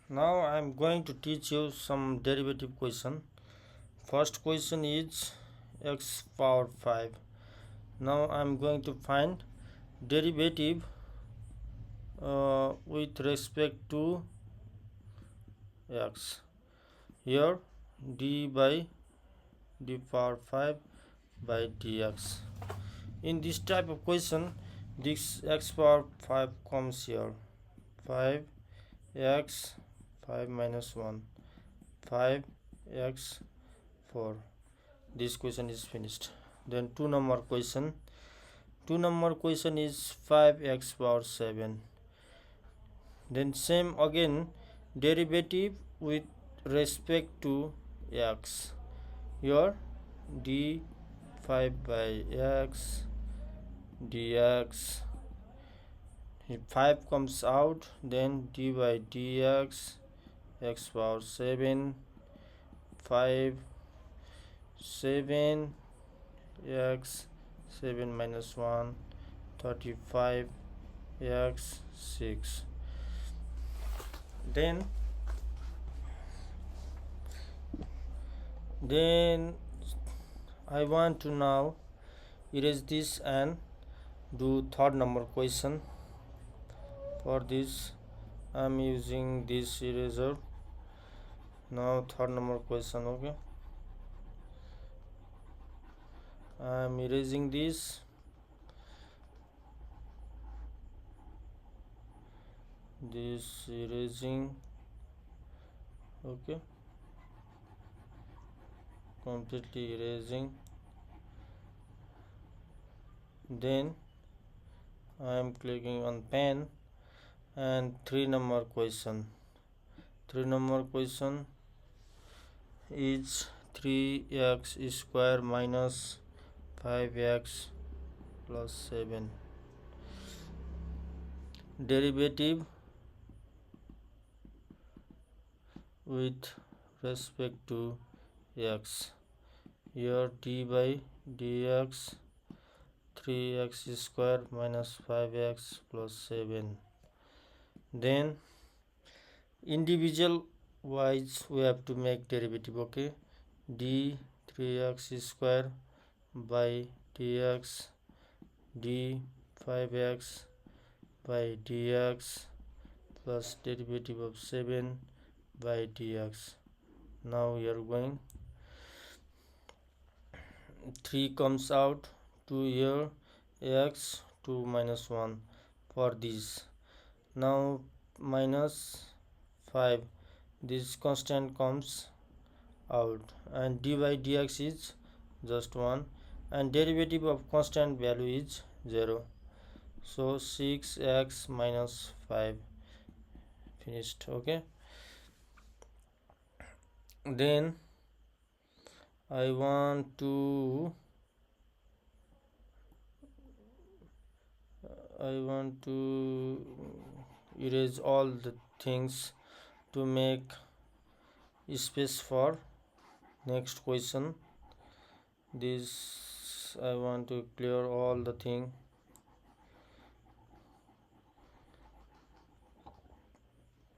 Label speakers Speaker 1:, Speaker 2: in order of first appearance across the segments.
Speaker 1: Now I am going to teach you some derivative question. First question is x power 5. Now I am going to find derivative with respect to x. Here d by d power 5 by dx. In this type of question, this x power 5 comes here. 5x 5 minus 1 5x 4. This question is finished. Then 2 number question is 5x power 7. Then same again, derivative with respect to x. Here d 5 by x dx. If 5 comes out, then d by dx x power 7 5 7 x 7 minus 1 35 x 6. Then I want to now erase this and do third number question. For this I am using this eraser. Now third number question. Okay, I am erasing this. Erasing. Okay, completely erasing. Then I am clicking on pen and 3 number question. 3 number question is 3x square minus 5x plus 7. Derivative with respect to x. Here d by dx 3x square minus 5x plus 7. Then individual wise we have to make derivative. Okay, d 3x square by dx d 5x by dx plus derivative of 7 by dx. Now we are going 3 comes out, 2 here, x 2 minus 1 for this. Now minus 5, this constant comes out, and d by dx is just 1, and derivative of constant value is 0. So 6x minus 5. Finished. Okay, then I want to erase all the things to make space for next question. This I want to clear all the thing.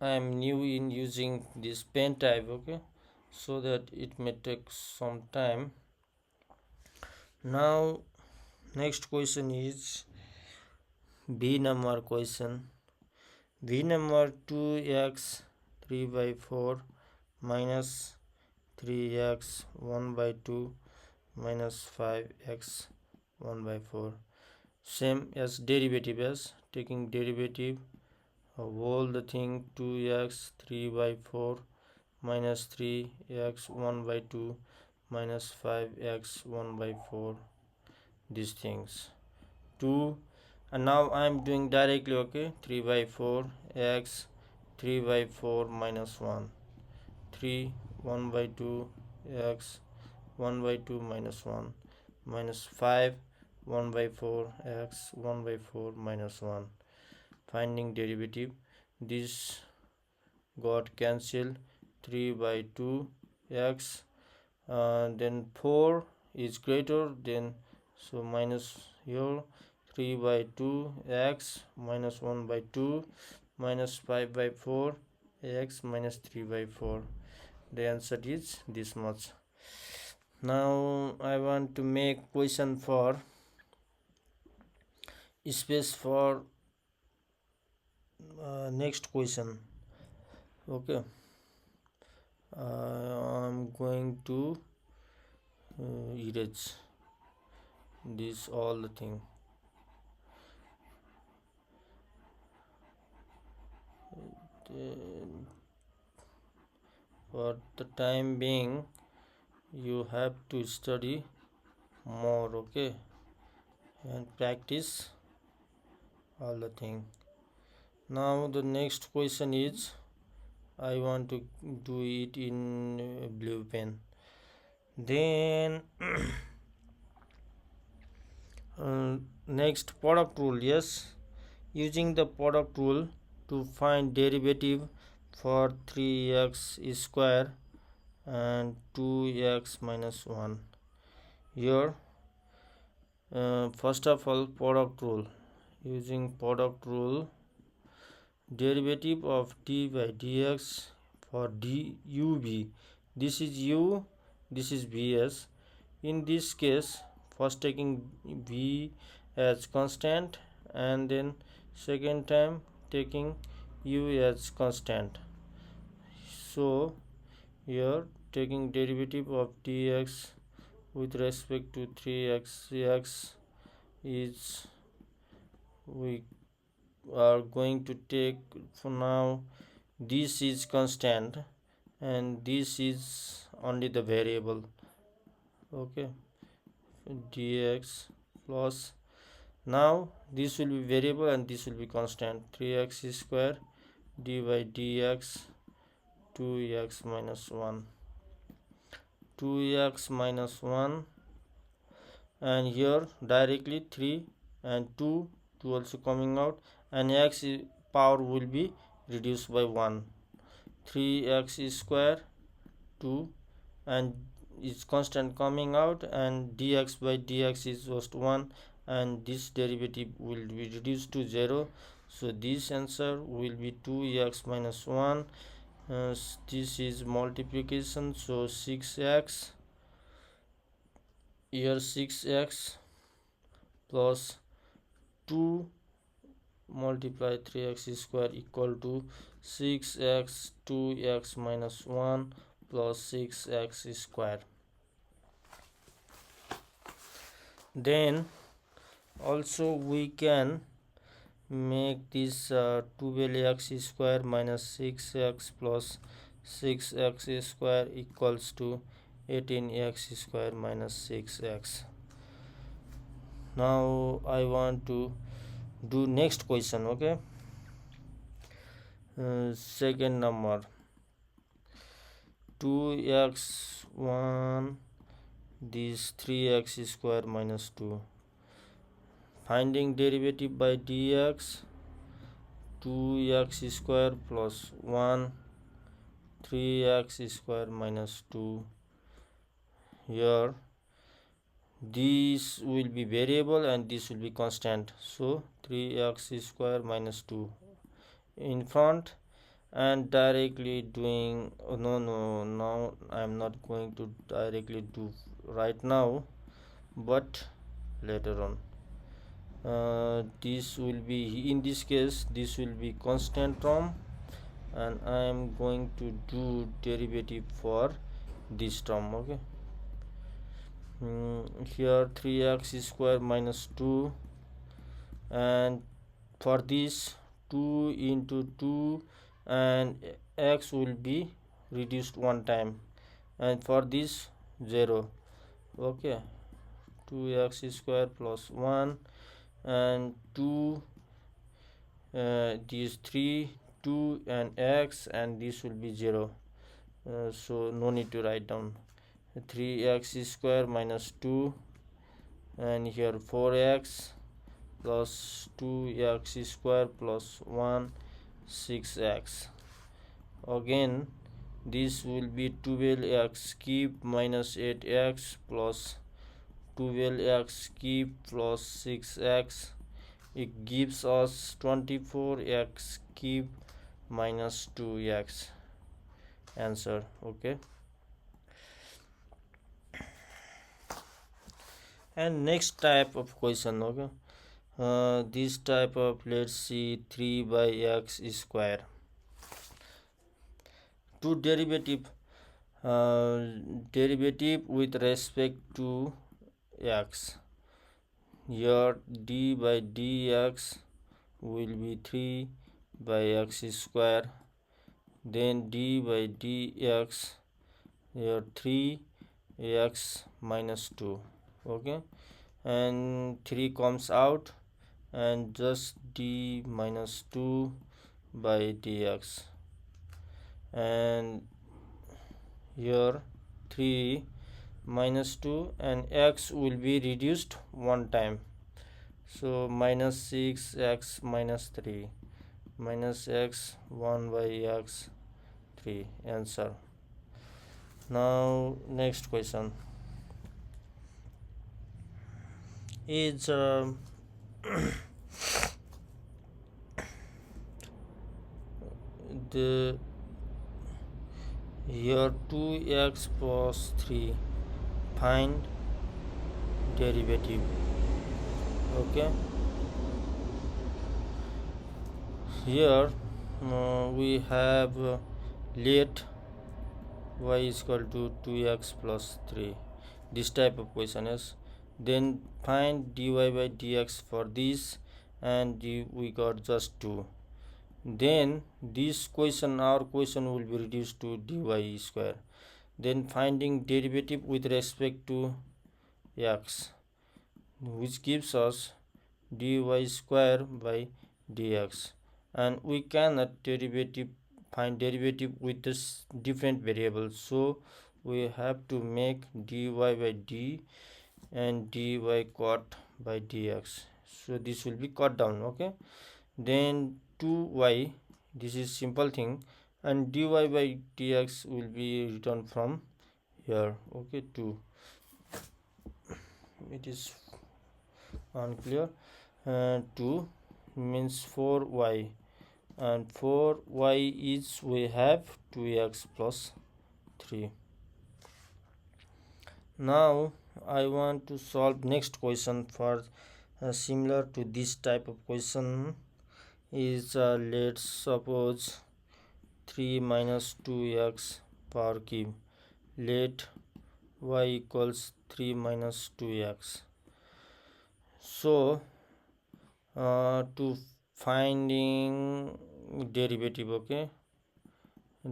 Speaker 1: I am new in using this pen type. Okay, so that it may take some time. Now next question is B number question. B number 2x 3 by 4 minus 3x 1 by 2 minus 5x 1 by 4. Same as derivative, as taking derivative of all the thing 2x 3 by 4 minus 3x 1 by 2 minus 5x 1 by 4, these things 2. And now I am doing directly. Okay, 3 by 4 x 3 by 4 minus 1 3 1 by 2 x 1 by 2 minus 1 minus 5 1 by 4 x 1 by 4 minus 1. Finding derivative, this got cancelled. 3 by 2 x, then 4 is greater than, so minus here 3 by 2 x minus 1 by 2 minus 5 by 4 x minus 3 by 4. The answer is this much. Now I want to make question for space for next question. Okay, I'm going to erase this all the thing. For the time being you have to study more, okay, and practice all the thing. Now the next question is I want to do it in blue pen. Then next, product rule. Yes, using the product rule to find derivative for 3x square and 2x minus 1. Here first of all, product rule. Using product rule, derivative of d by dx for dub, this is u, this is bs. In this case, first taking v as constant and then second time taking u as constant. So here taking derivative of dx with respect to 3x is, we are going to take for now this is constant and this is only the variable, okay, dx plus, now this will be variable and this will be constant, 3x square d by dx 2x minus 1, 2x minus 1, and here directly 3 and 2 also coming out, and x power will be reduced by 1, 3x square 2, and is constant coming out, and dx by dx is just 1, and this derivative will be reduced to 0. So this answer will be 2x minus 1. This is multiplication, so 6x, here 6x plus 2 multiply 3x square equal to 6x 2x minus 1 plus 6x square. Then also we can make this 12x square minus 6x plus 6x square equals to 18x square minus 6x. Now I want to do next question, okay. Second number, 2x1 this 3x square minus 2, finding derivative by dx, 2x square plus 1 3x square minus 2. Here this will be variable and this will be constant, so 3x square minus 2 in front, and directly doing now I am not going to directly do right now, but later on. This will be, in this case this will be constant term, and I am going to do derivative for this term, okay. Here 3x square minus 2, and for this 2 into 2, and x will be reduced one time, and for this 0, okay, 2x square plus 1 and 2, these 3 2 and x, and this will be 0, so no need to write down. 3x square minus 2, and here 4x plus 2x square plus 1 6x. Again this will be 12x cube minus 8x plus 12x cube plus 6x. It gives us 24x cube minus 2x. Answer. Okay. And next type of question. Okay, this type of, let's see, 3 by x square. To derivative with respect to x. Here d by dx will be 3 by x square, then d by dx, here 3x minus 2. Okay, and 3 comes out, and just d minus 2 by dx, and here 3 minus 2, and x will be reduced one time, so minus 6x minus 3, minus x 1 by x 3. Answer. Now next question is the here 2x plus 3, find derivative. Okay, here we have let y is equal to 2x plus 3, this type of question is. Then find dy by dx for this, and we got just 2. Then this question, our question, will be reduced to dy square. Then finding derivative with respect to x, which gives us dy square by dx, and we cannot find derivative with this different variables, so we have to make dy by d and dy cut by dx, so this will be cut down. Okay, then 2y, this is simple thing, and dy by dx will be written from here. Okay, 2, it is unclear. 2 means 4y, and 4y is, we have 2x plus 3. Now I want to solve next question for similar to this type of question is let's suppose 3 minus 2x power cube, let y equals 3 minus 2x. So to finding derivative, okay,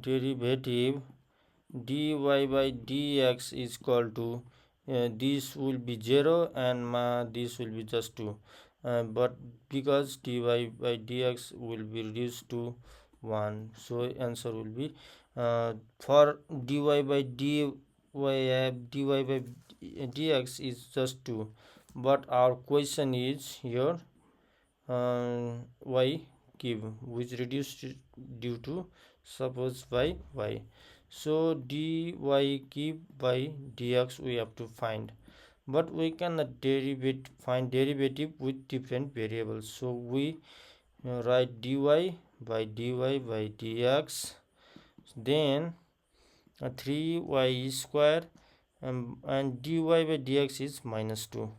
Speaker 1: derivative dy by dx is equal to this will be 0, and this will be just 2, but because dy by dx will be reduced to 1, so answer will be for dy by dy by dx is just 2, but our question is here y cube, which reduced due to suppose by y, so dy cube by dx we have to find, but we cannot find derivative with different variables, so we write dy by dx, then 3y square, and dy by dx is minus 2,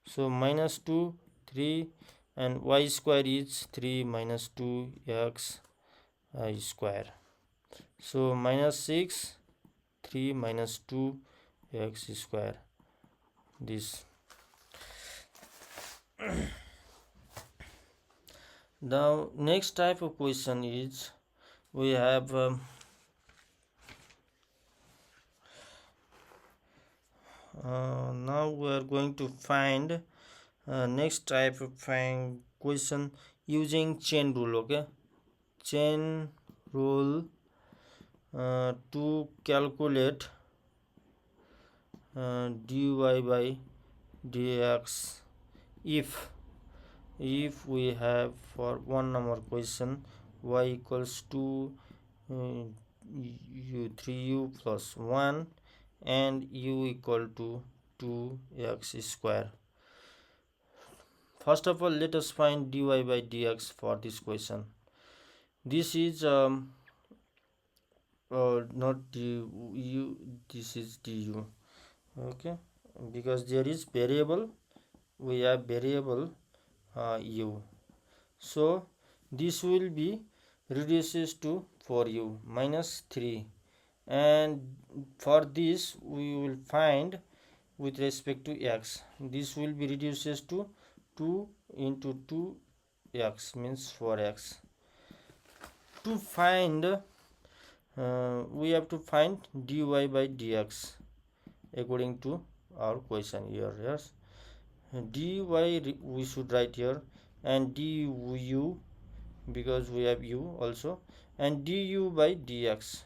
Speaker 1: so minus 2, 3, and y square is 3 minus 2x square, so minus 6, 3 minus 2x square, this. Now next type of question is we have now we are going to find next type of question using chain rule. Okay, chain rule to calculate dy by dx if we have for 1 number question y equals to 3u plus 1 and u equal to 2x square. First of all, let us find dy by dx for this question. This is not du, this is du. Okay, because there is variable, we have variable u, so this will be reduces to 4u minus 3, and for this we will find with respect to x, this will be reduces to 2 into 2x means 4x. To find we have to find dy by dx according to our question here. Yes, dy we should write here, and du because we have u also, and du by dx,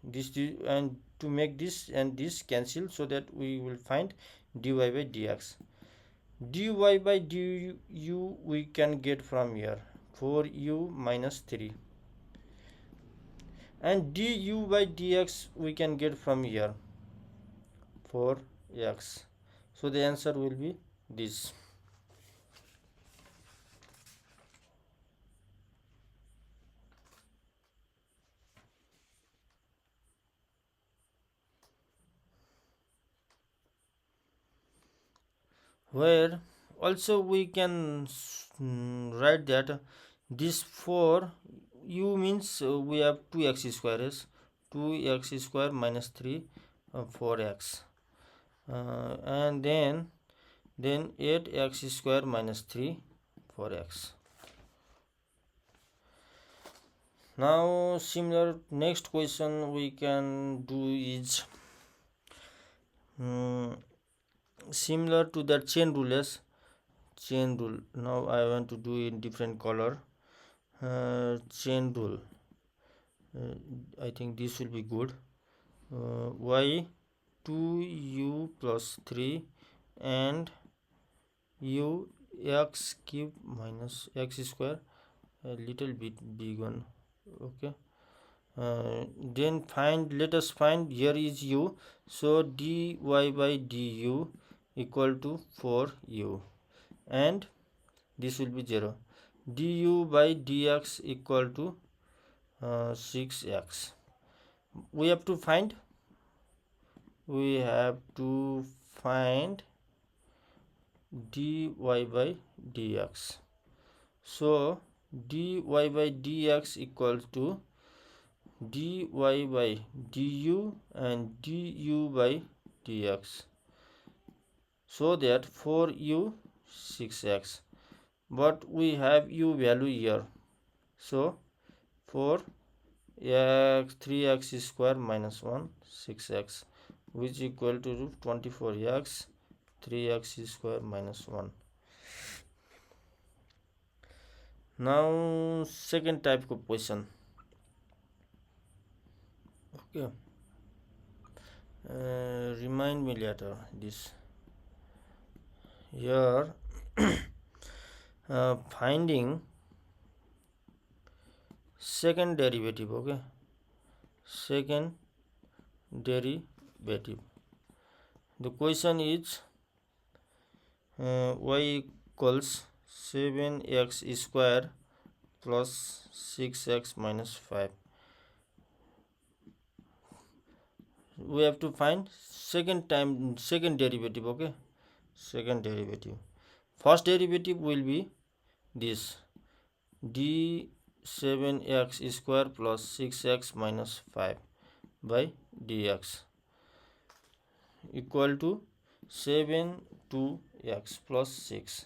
Speaker 1: this and to make this and this cancel, so that we will find dy by dx. Dy by du we can get from here 4u minus 3, and du by dx we can get from here 4x. So the answer will be this. Where also we can write that this 4 u means we have 2x square is 2x square minus 3 4x, and then 8x square minus 3 4x. Now similar next question we can do is similar to that chain rule. Yes, chain rule. Now I want to do in different color. Chain rule. I think this will be good. Y 2u plus 3 and u x cube minus x square, a little bit big one. Okay, then let us find, here is u, so dy by du equal to 4u, and this will be 0. Du by dx equal to 6x. We have to find dy by dx. So dy by dx equals to dy by du and du by dx, so that 4u 6x, but we have u value here, so 3x square minus 1 6x, which equal to 24x 3x square minus 1. Now second type of question. Okay, remind me later this. Here finding second derivative. Okay, second derivative. The question is y equals 7x square plus 6x minus 5. We have to find second derivative. Okay, second derivative. First derivative will be this d 7x square plus 6x minus 5 by dx equal to 7 2x plus 6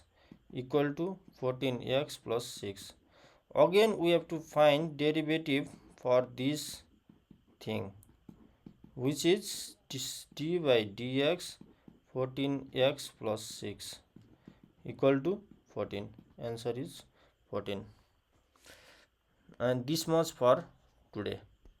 Speaker 1: equal to 14x plus 6. Again we have to find derivative for this thing, which is d by dx 14x plus 6 equal to 14. Answer is 14. And this much for today.